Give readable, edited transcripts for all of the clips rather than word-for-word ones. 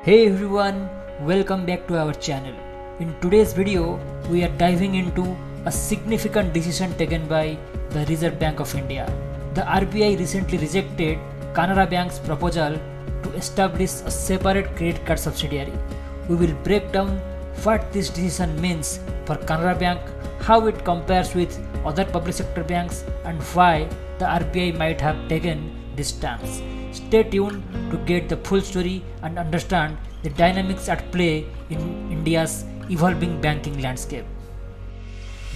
Hey everyone, welcome back to our channel. In today's video, we are diving into a significant decision taken by the Reserve Bank of India. The RBI recently rejected Canara Bank's proposal to establish a separate credit card subsidiary. We will break down what this decision means for Canara Bank, how it compares with other public sector banks, and why the RBI might have taken this stance. Stay tuned to get the full story and understand the dynamics at play in India's evolving banking landscape.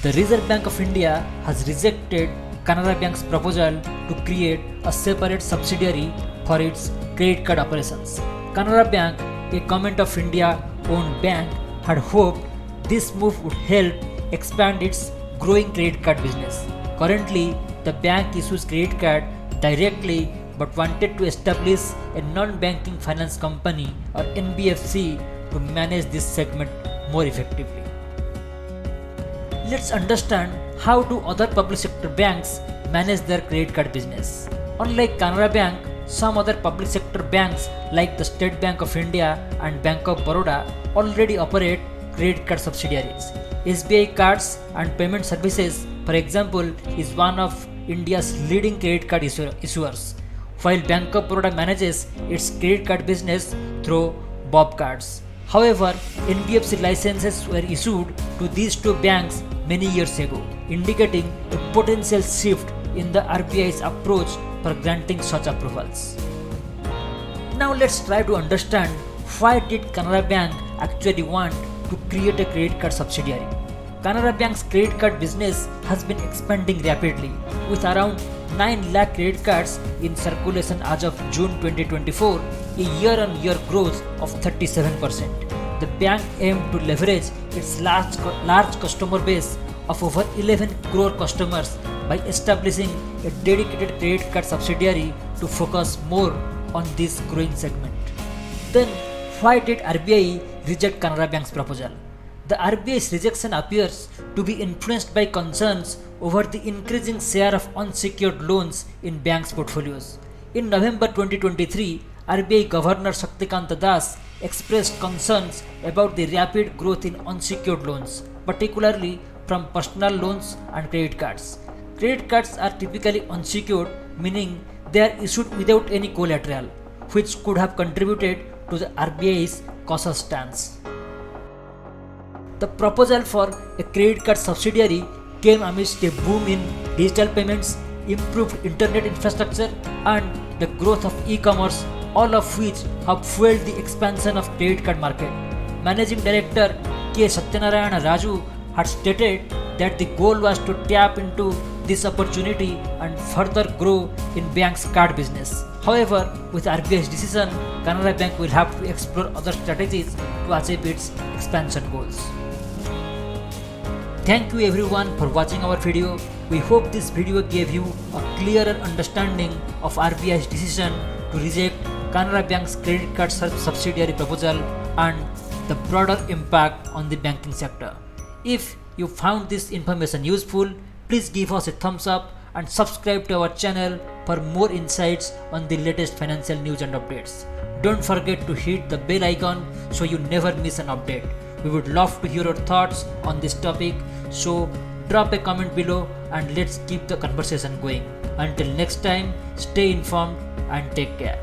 The Reserve Bank of India has rejected Canara Bank's proposal to create a separate subsidiary for its credit card operations. Canara Bank, a Government of India owned bank, had hoped this move would help expand its growing credit card business. Currently, the bank issues credit card directly but wanted to establish a non-banking finance company or NBFC to manage this segment more effectively. Let's understand how do other public sector banks manage their credit card business. Unlike Canara Bank, some other public sector banks like the State Bank of India and Bank of Baroda already operate credit card subsidiaries. SBI Cards and Payment Services, for example, is one of India's leading credit card issuers, while Bank of Baroda manages its credit card business through Bob Cards. However, NBFC licenses were issued to these two banks many years ago, indicating a potential shift in the RBI's approach for granting such approvals. Now let's try to understand why did Canara Bank actually want to create a credit card subsidiary. Canara Bank's credit card business has been expanding rapidly, with around 9 lakh credit cards in circulation as of June 2024, a year-on-year growth of 37%. The bank aimed to leverage its large customer base of over 11 crore customers by establishing a dedicated credit card subsidiary to focus more on this growing segment. Then, why did RBI reject Canara Bank's proposal? The RBI's rejection appears to be influenced by concerns over the increasing share of unsecured loans in banks' portfolios. In November 2023, RBI Governor Shaktikanta Das expressed concerns about the rapid growth in unsecured loans, particularly from personal loans and credit cards. Credit cards are typically unsecured, meaning they are issued without any collateral, which could have contributed to the RBI's cautious stance. The proposal for a credit card subsidiary came amidst a boom in digital payments, improved internet infrastructure, and the growth of e-commerce, all of which have fueled the expansion of credit card market. Managing Director K. Satyanarayana Raju had stated that the goal was to tap into this opportunity and further grow in bank's card business. However, with RBI's decision, Canara Bank will have to explore other strategies to achieve its expansion goals. Thank you everyone for watching our video. We hope this video gave you a clearer understanding of RBI's decision to reject Canara Bank's credit card subsidiary proposal and the broader impact on the banking sector. If you found this information useful, please give us a thumbs up and subscribe to our channel for more insights on the latest financial news and updates. Don't forget to hit the bell icon so you never miss an update. We would love to hear your thoughts on this topic, so drop a comment below and let's keep the conversation going. Until next time, stay informed and take care.